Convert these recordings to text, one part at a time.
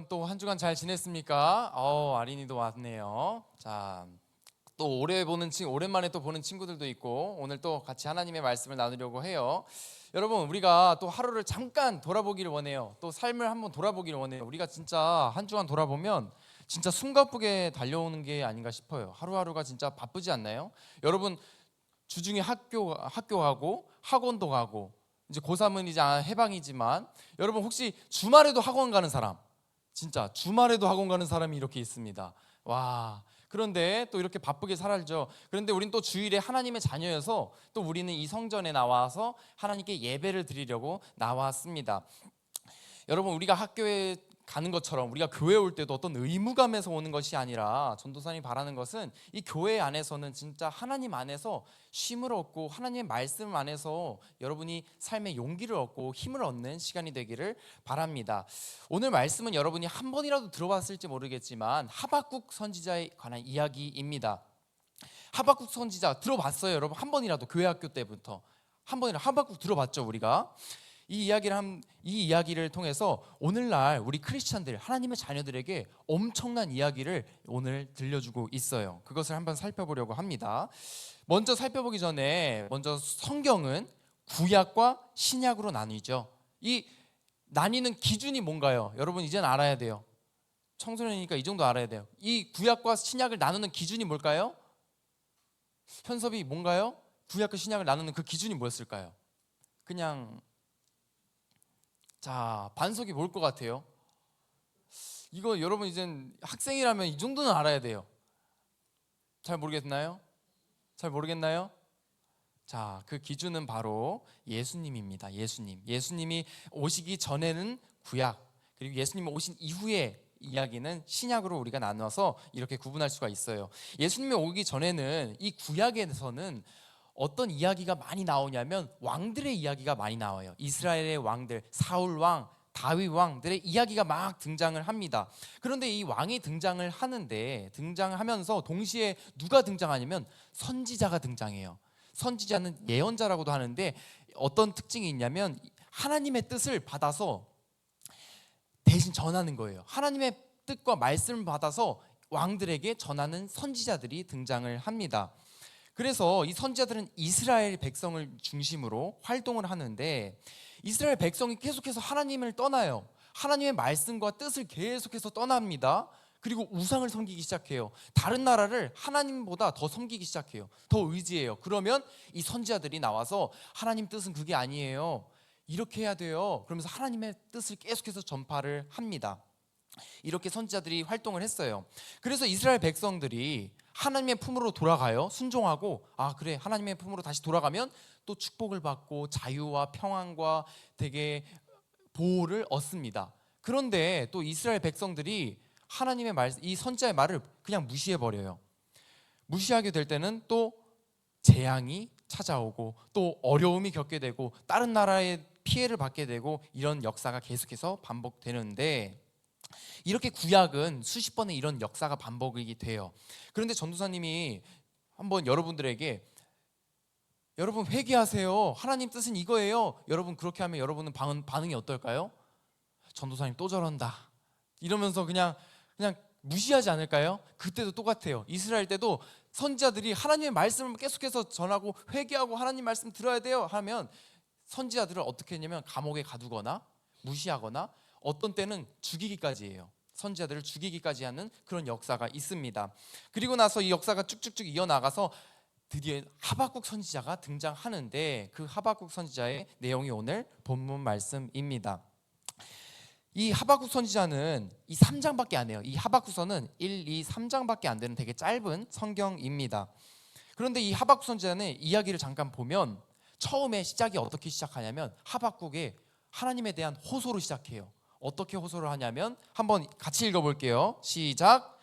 여러분 또 한 주간 잘 지냈습니까? 아린이도 왔네요. 자, 또 오랜만에 또 보는 친구들도 있고 오늘 또 같이 하나님의 말씀을 나누려고 해요. 여러분 우리가 또 하루를 잠깐 돌아보기를 원해요. 또 삶을 한번 돌아보기를 원해요. 우리가 진짜 한 주간 돌아보면 진짜 숨가쁘게 달려오는 게 아닌가 싶어요. 하루하루가 진짜 바쁘지 않나요? 여러분 주중에 학교 가고 학원도 가고 이제 고3은 이제 해방이지만 여러분 혹시 주말에도 학원 가는 사람, 진짜 주말에도 학원 가는 사람이 이렇게 있습니다. 와, 그런데 또 이렇게 바쁘게 살죠. 그런데 우린 또 주일에 하나님의 자녀여서 또 우리는 이 성전에 나와서 하나님께 예배를 드리려고 나왔습니다. 여러분 우리가 학교에 가는 것처럼 우리가 교회 올 때도 어떤 의무감에서 오는 것이 아니라 전도사님이 바라는 것은 이 교회 안에서는 진짜 하나님 안에서 쉼을 얻고 하나님의 말씀 안에서 여러분이 삶의 용기를 얻고 힘을 얻는 시간이 되기를 바랍니다. 오늘 말씀은 여러분이 한 번이라도 들어봤을지 모르겠지만 하박국 선지자에 관한 이야기입니다. 하박국 선지자 들어봤어요, 여러분? 한 번이라도 교회 학교 때부터 한 번이라도 하박국 들어봤죠, 우리가? 이 이야기를 통해서 오늘날 우리 크리스찬들, 하나님의 자녀들에게 엄청난 이야기를 오늘 들려주고 있어요. 그것을 한번 살펴보려고 합니다. 먼저 살펴보기 전에 먼저 성경은 구약과 신약으로 나뉘죠. 이 나뉘는 기준이 뭔가요? 여러분 이제는 알아야 돼요. 청소년이니까 이 정도 알아야 돼요. 이 구약과 신약을 나누는 기준이 뭘까요? 현섭이 뭔가요? 구약과 신약을 나누는 그 기준이 뭐였을까요? 그냥 자, 반석이 뭘 것 같아요? 이거 여러분 이젠 학생이라면 이 정도는 알아야 돼요. 잘 모르겠나요? 잘 모르겠나요? 자, 그 기준은 바로 예수님입니다. 예수님이 오시기 전에는 구약, 그리고 예수님이 오신 이후에 이야기는 신약으로 우리가 나눠서 이렇게 구분할 수가 있어요. 예수님이 오기 전에는 이 구약에서는 어떤 이야기가 많이 나오냐면 왕들의 이야기가 많이 나와요. 이스라엘의 왕들, 사울 왕, 다윗 왕들의 이야기가 막 등장을 합니다. 그런데 이 왕이 등장하면서 동시에 누가 등장하냐면 선지자가 등장해요. 선지자는 예언자라고도 하는데 어떤 특징이 있냐면 하나님의 뜻을 받아서 대신 전하는 거예요. 하나님의 뜻과 말씀을 받아서 왕들에게 전하는 선지자들이 등장을 합니다. 그래서 이 선지자들은 이스라엘 백성을 중심으로 활동을 하는데 이스라엘 백성이 계속해서 하나님을 떠나요. 하나님의 말씀과 뜻을 계속해서 떠납니다. 그리고 우상을 섬기기 시작해요. 다른 나라를 하나님보다 더 섬기기 시작해요. 더 의지해요. 그러면 이 선지자들이 나와서 하나님 뜻은 그게 아니에요, 이렇게 해야 돼요, 그러면서 하나님의 뜻을 계속해서 전파를 합니다. 이렇게 선지자들이 활동을 했어요. 그래서 이스라엘 백성들이 하나님의 품으로 돌아가요. 순종하고 그래, 하나님의 품으로 다시 돌아가면 또 축복을 받고 자유와 평안과 되게 보호를 얻습니다. 그런데 또 이스라엘 백성들이 하나님의 말, 이 선지자의 말을 그냥 무시해 버려요. 무시하게 될 때는 또 재앙이 찾아오고 또 어려움이 겪게 되고 다른 나라에 피해를 받게 되고 이런 역사가 계속해서 반복되는데 이렇게 구약은 수십 번의 이런 역사가 반복이 돼요. 그런데 전도사님이 한번 여러분들에게 여러분 회개하세요, 하나님 뜻은 이거예요, 여러분 그렇게 하면 여러분은 반응이 어떨까요? 전도사님 또 저런다 이러면서 그냥 무시하지 않을까요? 그때도 똑같아요. 이스라엘 때도 선지자들이 하나님의 말씀을 계속해서 전하고 회개하고 하나님 말씀 들어야 돼요 하면 선지자들을 어떻게 했냐면 감옥에 가두거나 무시하거나 어떤 때는 죽이기까지 해요. 선지자들을 죽이기까지 하는 그런 역사가 있습니다. 그리고 나서 이 역사가 쭉쭉쭉 이어나가서 드디어 하박국 선지자가 등장하는데 그 하박국 선지자의 내용이 오늘 본문 말씀입니다. 이 하박국 선지자는 이 3장밖에 안 해요. 이 하박국서는 1, 2, 3장밖에 안 되는 되게 짧은 성경입니다. 그런데 이 하박국 선지자는 이야기를 잠깐 보면 처음에 시작이 어떻게 시작하냐면 하박국의 하나님에 대한 호소로 시작해요. 어떻게 호소를 하냐면 한번 같이 읽어볼게요. 시작.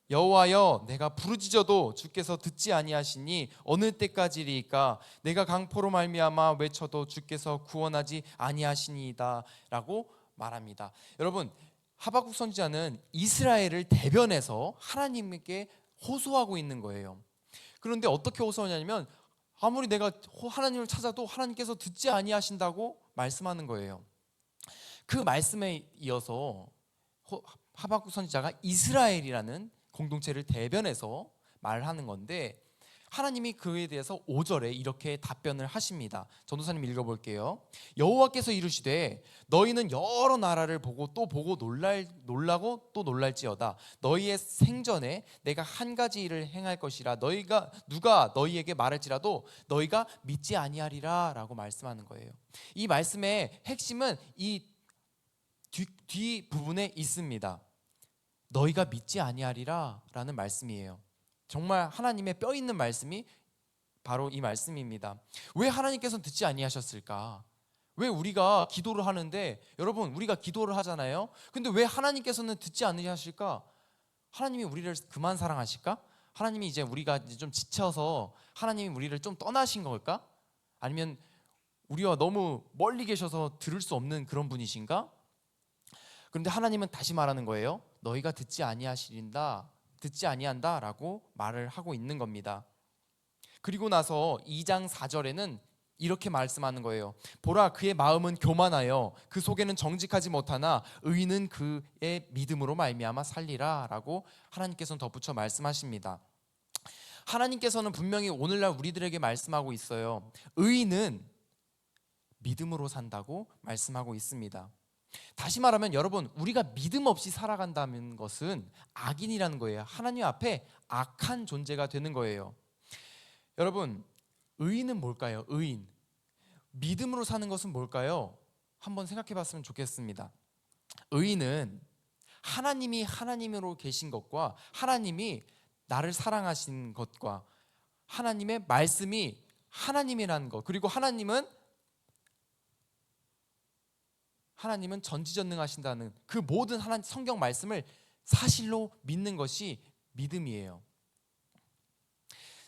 여호와여, 내가 부르짖어도 주께서 듣지 아니하시니 어느 때까지리까? 내가 강포로 말미암아 외쳐도 주께서 구원하지 아니하시니이다 라고 말합니다. 여러분 하박국 선지자는 이스라엘을 대변해서 하나님께 호소하고 있는 거예요. 그런데 어떻게 호소하냐면 아무리 내가 하나님을 찾아도 하나님께서 듣지 아니하신다고 말씀하는 거예요. 그 말씀에 이어서 하박국 선지자가 이스라엘이라는 공동체를 대변해서 말하는 건데, 하나님이 그에 대해서 5절에 이렇게 답변을 하십니다. 전도사님 읽어볼게요. 여호와께서 이르시되 너희는 여러 나라를 보고 또 보고 놀라고 또 놀랄지어다. 너희의 생전에 내가 한 가지 일을 행할 것이라 너희가 누가 너희에게 말할지라도 너희가 믿지 아니하리라 라고 말씀하는 거예요. 이 말씀의 핵심은 이 뒤 부분에 있습니다. 너희가 믿지 아니하리라 라는 말씀이에요. 정말 하나님의 뼈 있는 말씀이 바로 이 말씀입니다. 왜 하나님께서는 듣지 아니하셨을까? 왜 우리가 기도를 하는데, 여러분 우리가 기도를 하잖아요. 근데 왜 하나님께서는 듣지 않으실까? 하나님이 우리를 그만 사랑하실까? 하나님이 이제 우리가 이제 좀 지쳐서 하나님이 우리를 좀 떠나신 걸까? 아니면 우리와 너무 멀리 계셔서 들을 수 없는 그런 분이신가? 그런데 하나님은 다시 말하는 거예요. 너희가 듣지 아니한다 라고 말을 하고 있는 겁니다. 그리고 나서 2장 4절에는 이렇게 말씀하는 거예요. 보라, 그의 마음은 교만하여 그 속에는 정직하지 못하나 의인은 그의 믿음으로 말미암아 살리라 라고 하나님께서는 덧붙여 말씀하십니다. 하나님께서는 분명히 오늘날 우리들에게 말씀하고 있어요. 의인은 믿음으로 산다고 말씀하고 있습니다. 다시 말하면 여러분, 우리가 믿음 없이 살아간다는 것은 악인이라는 거예요. 하나님 앞에 악한 존재가 되는 거예요. 여러분, 의인은 뭘까요? 의인. 믿음으로 사는 것은 뭘까요? 한번 생각해 봤으면 좋겠습니다. 의인은 하나님이 하나님으로 계신 것과 하나님이 나를 사랑하신 것과 하나님의 말씀이 하나님이라는 것, 그리고 하나님은 전지전능하신다는 그 모든 하나님 성경 말씀을 사실로 믿는 것이 믿음이에요.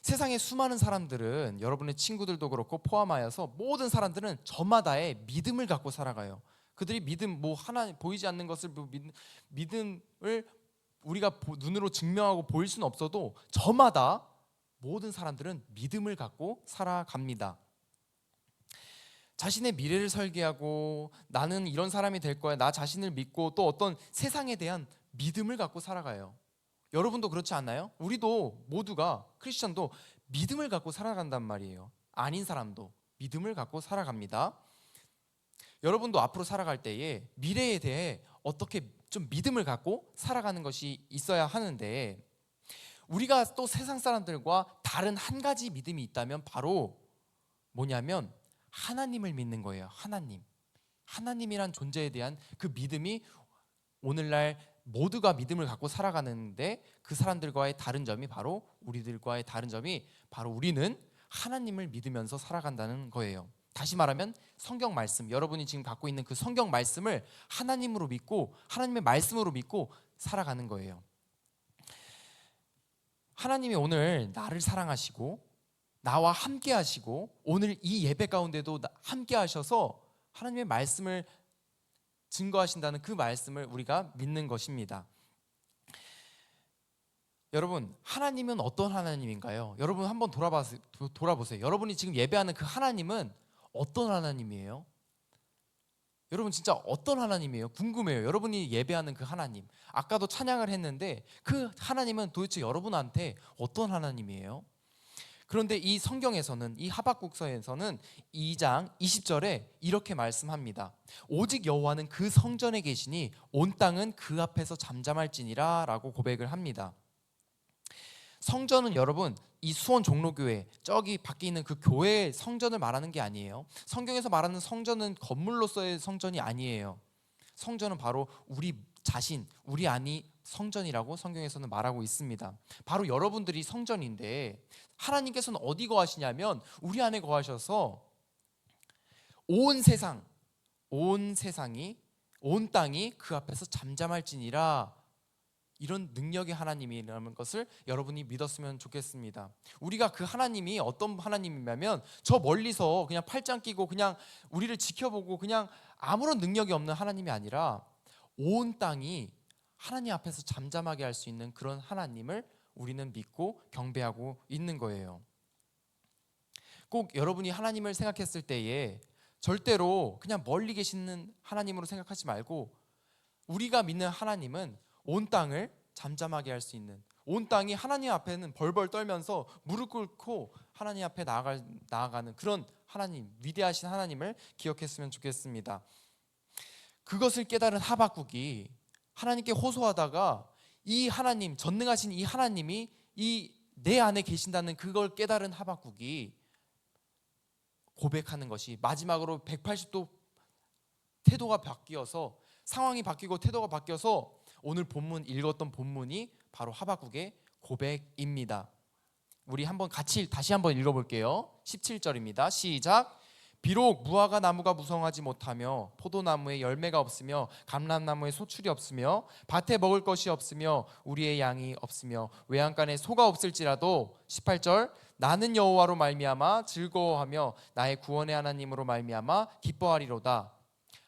세상의 수많은 사람들은, 여러분의 친구들도 그렇고 포함하여서 모든 사람들은 저마다의 믿음을 갖고 살아가요. 그들이 믿음, 하나 보이지 않는 것을 믿음을 우리가 눈으로 증명하고 보일 수는 없어도 저마다 모든 사람들은 믿음을 갖고 살아갑니다. 자신의 미래를 설계하고 나는 이런 사람이 될 거야, 나 자신을 믿고 또 어떤 세상에 대한 믿음을 갖고 살아가요. 여러분도 그렇지 않나요? 우리도 모두가, 크리스천도 믿음을 갖고 살아간단 말이에요. 아닌 사람도 믿음을 갖고 살아갑니다. 여러분도 앞으로 살아갈 때에 미래에 대해 어떻게 좀 믿음을 갖고 살아가는 것이 있어야 하는데, 우리가 또 세상 사람들과 다른 한 가지 믿음이 있다면 바로 뭐냐면 하나님을 믿는 거예요. 하나님이란 존재에 대한 그 믿음이 오늘날 모두가 믿음을 갖고 살아가는데, 그 사람들과의 다른 점이 바로 우리들과의 다른 점이 바로 우리는 하나님을 믿으면서 살아간다는 거예요. 다시 말하면 성경 말씀, 여러분이 지금 갖고 있는 그 성경 말씀을 하나님으로 믿고 하나님의 말씀으로 믿고 살아가는 거예요. 하나님이 오늘 나를 사랑하시고 나와 함께 하시고 오늘 이 예배 가운데도 함께 하셔서 하나님의 말씀을 증거하신다는 그 말씀을 우리가 믿는 것입니다. 여러분, 하나님은 어떤 하나님인가요? 여러분 한번 돌아보세요. 여러분이 지금 예배하는 그 하나님은 어떤 하나님이에요? 여러분 진짜 어떤 하나님이에요? 궁금해요. 여러분이 예배하는 그 하나님, 아까도 찬양을 했는데 그 하나님은 도대체 여러분한테 어떤 하나님이에요? 그런데 이 성경에서는, 이 하박국서에서는 2장 20절에 이렇게 말씀합니다. 오직 여호와는 그 성전에 계시니 온 땅은 그 앞에서 잠잠할지니라 라고 고백을 합니다. 성전은 여러분 이 수원 종로교회 저기 밖에 있는 그 교회의 성전을 말하는 게 아니에요. 성경에서 말하는 성전은 건물로서의 성전이 아니에요. 성전은 바로 우리 자신, 우리 안이 성전이라고 성경에서는 말하고 있습니다. 바로 여러분들이 성전인데, 하나님께서는 어디 거하시냐면 우리 안에 거하셔서 온 세상이, 온 땅이 그 앞에서 잠잠할지니라, 이런 능력의 하나님이라는 것을 여러분이 믿었으면 좋겠습니다. 우리가 그 하나님이 어떤 하나님이냐면 저 멀리서 그냥 팔짱 끼고 그냥 우리를 지켜보고 그냥 아무런 능력이 없는 하나님이 아니라 온 땅이 하나님 앞에서 잠잠하게 할 수 있는 그런 하나님을 우리는 믿고 경배하고 있는 거예요. 꼭 여러분이 하나님을 생각했을 때에 절대로 그냥 멀리 계시는 하나님으로 생각하지 말고, 우리가 믿는 하나님은 온 땅을 잠잠하게 할 수 있는, 온 땅이 하나님 앞에는 벌벌 떨면서 무릎 꿇고 하나님 앞에 나아가는 그런 하나님, 위대하신 하나님을 기억했으면 좋겠습니다. 그것을 깨달은 하박국이 하나님께 호소하다가 이 하나님, 전능하신 이 하나님이 이 내 안에 계신다는 그걸 깨달은 하박국이 고백하는 것이 마지막으로 180도 태도가 바뀌어서, 상황이 바뀌고 태도가 바뀌어서 오늘 본문 읽었던 본문이 바로 하박국의 고백입니다. 우리 한번 같이 다시 한번 읽어볼게요. 17절입니다. 시작. 비록 무화과 나무가 무성하지 못하며 포도나무에 열매가 없으며 감람나무에 소출이 없으며 밭에 먹을 것이 없으며 우리의 양이 없으며 외양간에 소가 없을지라도 18절 나는 여호와로 말미암아 즐거워하며 나의 구원의 하나님으로 말미암아 기뻐하리로다.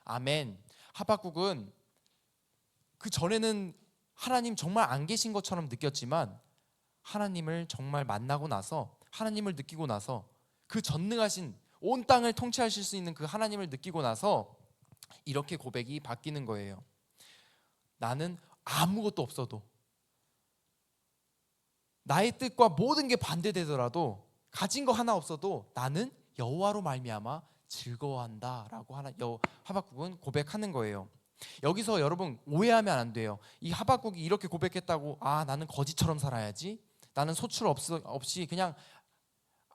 아멘. 하박국은 그 전에는 하나님 정말 안 계신 것처럼 느꼈지만 하나님을 정말 만나고 나서, 하나님을 느끼고 나서, 그 전능하신 온 땅을 통치하실 수 있는 그 하나님을 느끼고 나서 이렇게 고백이 바뀌는 거예요. 나는 아무것도 없어도, 나의 뜻과 모든 게 반대되더라도, 가진 거 하나 없어도 나는 여호와로 말미암아 즐거워한다라고 하박국은 고백하는 거예요. 여기서 여러분 오해하면 안 돼요. 이 하박국이 이렇게 고백했다고 나는 거지처럼 살아야지, 나는 소출 없이 그냥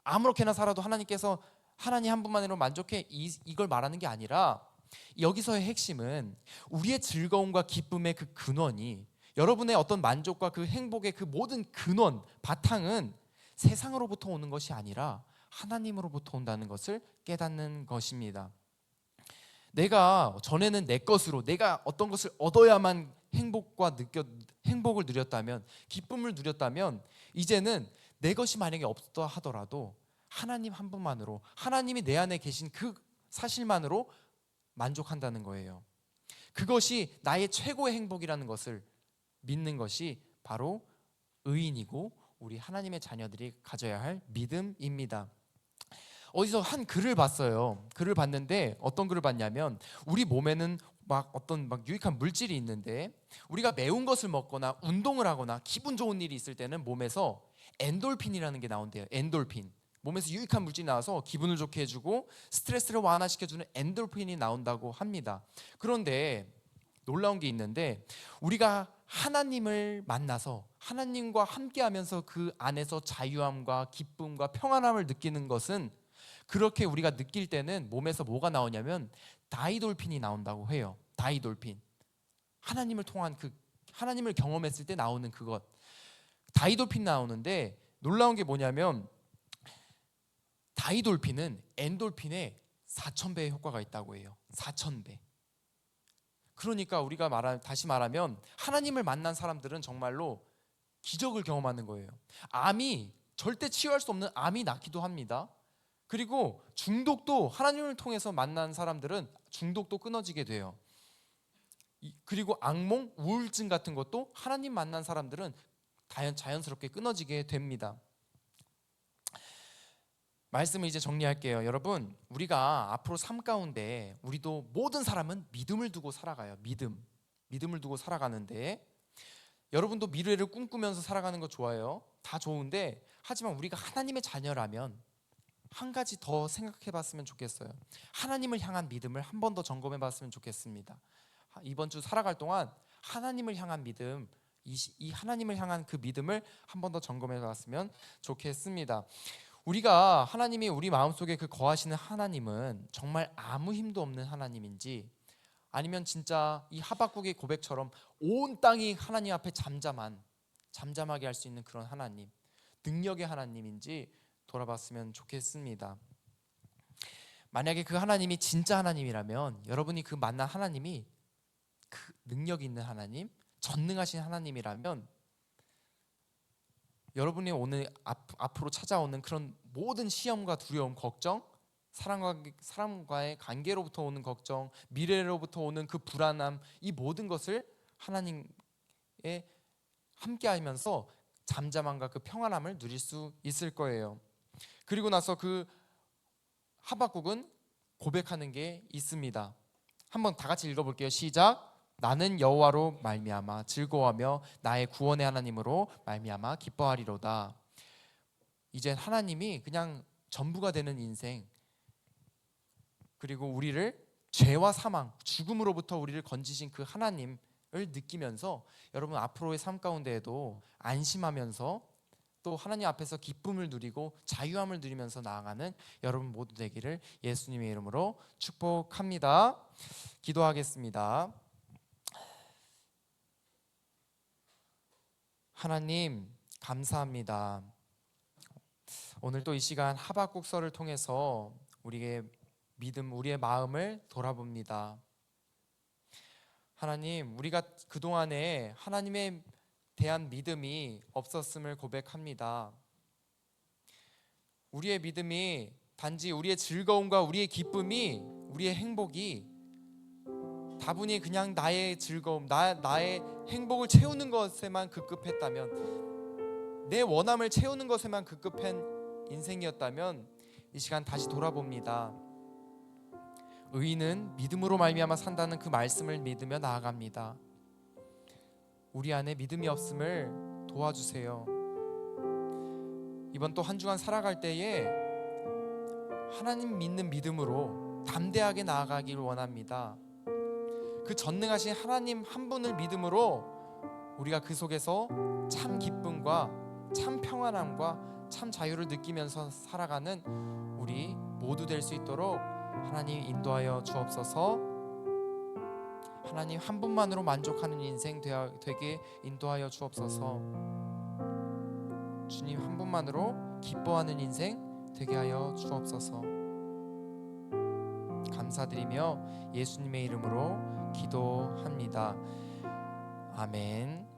아무렇게나 살아도 하나님께서 하나님 한 분만으로 만족해, 이걸 말하는 게 아니라 여기서의 핵심은 우리의 즐거움과 기쁨의 그 근원이, 여러분의 어떤 만족과 그 행복의 그 모든 근원, 바탕은 세상으로부터 오는 것이 아니라 하나님으로부터 온다는 것을 깨닫는 것입니다. 내가 전에는 내 것으로 내가 어떤 것을 얻어야만 행복을 누렸다면, 기쁨을 누렸다면, 이제는 내 것이 만약에 없다 하더라도 하나님 한 분만으로, 하나님이 내 안에 계신 그 사실만으로 만족한다는 거예요. 그것이 나의 최고의 행복이라는 것을 믿는 것이 바로 의인이고 우리 하나님의 자녀들이 가져야 할 믿음입니다. 어디서 한 글을 봤어요. 글을 봤는데 어떤 글을 봤냐면, 우리 몸에는 어떤 유익한 물질이 있는데, 우리가 매운 것을 먹거나 운동을 하거나 기분 좋은 일이 있을 때는 몸에서 엔돌핀이라는 게 나온대요. 엔돌핀. 몸에서 유익한 물질이 나와서 기분을 좋게 해주고 스트레스를 완화시켜주는 엔돌핀이 나온다고 합니다. 그런데 놀라운 게 있는데, 우리가 하나님을 만나서 하나님과 함께하면서 그 안에서 자유함과 기쁨과 평안함을 느끼는 것은, 그렇게 우리가 느낄 때는 몸에서 뭐가 나오냐면 다이돌핀이 나온다고 해요. 다이돌핀. 하나님을 통한 하나님을 경험했을 때 나오는 그것, 다이돌핀 나오는데, 놀라운 게 뭐냐면 다이돌핀은 엔돌핀의 4000배의 효과가 있다고 해요. 4000배. 그러니까 우리가 다시 말하면 하나님을 만난 사람들은 정말로 기적을 경험하는 거예요. 암이 절대 치유할 수 없는 암이 낫기도 합니다. 그리고 중독도, 하나님을 통해서 만난 사람들은 중독도 끊어지게 돼요. 그리고 악몽, 우울증 같은 것도 하나님 만난 사람들은 자연스럽게 끊어지게 됩니다. 말씀을 이제 정리할게요. 여러분, 우리가 앞으로 삶 가운데 우리도, 모든 사람은 믿음을 두고 살아가요. 믿음을 두고 살아가는데, 여러분도 미래를 꿈꾸면서 살아가는 거 좋아요. 다 좋은데, 하지만 우리가 하나님의 자녀라면 한 가지 더 생각해 봤으면 좋겠어요. 하나님을 향한 믿음을 한 번 더 점검해 봤으면 좋겠습니다. 이번 주 살아갈 동안 하나님을 향한 믿음, 이 하나님을 향한 그 믿음을 한 번 더 점검해 봤으면 좋겠습니다. 우리가 하나님이 우리 마음속에 그 거하시는 하나님은 정말 아무 힘도 없는 하나님인지, 아니면 진짜 이 하박국의 고백처럼 온 땅이 하나님 앞에 잠잠하게 할 수 있는 그런 하나님, 능력의 하나님인지 돌아봤으면 좋겠습니다. 만약에 그 하나님이 진짜 하나님이라면, 여러분이 그 만난 하나님이 그 능력 있는 하나님, 전능하신 하나님이라면, 여러분이 오늘 앞으로 찾아오는 그런 모든 시험과 두려움, 걱정, 사람과의 관계로부터 오는 걱정, 미래로부터 오는 그 불안함, 이 모든 것을 하나님에 함께하면서 잠잠함과 그 평안함을 누릴 수 있을 거예요. 그리고 나서 그 하박국은 고백하는 게 있습니다. 한번 다 같이 읽어볼게요. 시작. 나는 여호와로 말미암아 즐거워하며 나의 구원의 하나님으로 말미암아 기뻐하리로다. 이젠 하나님이 그냥 전부가 되는 인생, 그리고 우리를 죄와 사망, 죽음으로부터 우리를 건지신 그 하나님을 느끼면서 여러분 앞으로의 삶 가운데에도 안심하면서 또 하나님 앞에서 기쁨을 누리고 자유함을 누리면서 나아가는 여러분 모두 되기를 예수님의 이름으로 축복합니다. 기도하겠습니다. 하나님 감사합니다. 오늘 또 이 시간 하박국서를 통해서 우리의 믿음, 우리의 마음을 돌아봅니다. 하나님, 우리가 그동안에 하나님에 대한 믿음이 없었음을 고백합니다. 우리의 믿음이 단지 우리의 즐거움과 우리의 기쁨이, 우리의 행복이 다분히 그냥 나의 즐거움, 나의 행복을 채우는 것에만 급급했다면, 내 원함을 채우는 것에만 급급한 인생이었다면 이 시간 다시 돌아봅니다. 의인은 믿음으로 말미암아 산다는 그 말씀을 믿으며 나아갑니다. 우리 안에 믿음이 없음을 도와주세요. 이번 또 한 주간 살아갈 때에 하나님 믿는 믿음으로 담대하게 나아가기를 원합니다. 그 전능하신 하나님 한 분을 믿음으로 우리가 그 속에서 참 기쁨과 참 평안함과 참 자유를 느끼면서 살아가는 우리 모두 될 수 있도록 하나님 인도하여 주옵소서. 하나님 한 분만으로 만족하는 인생 되게 인도하여 주옵소서. 주님 한 분만으로 기뻐하는 인생 되게 하여 주옵소서. 감사드리며 예수님의 이름으로 기도합니다. 아멘.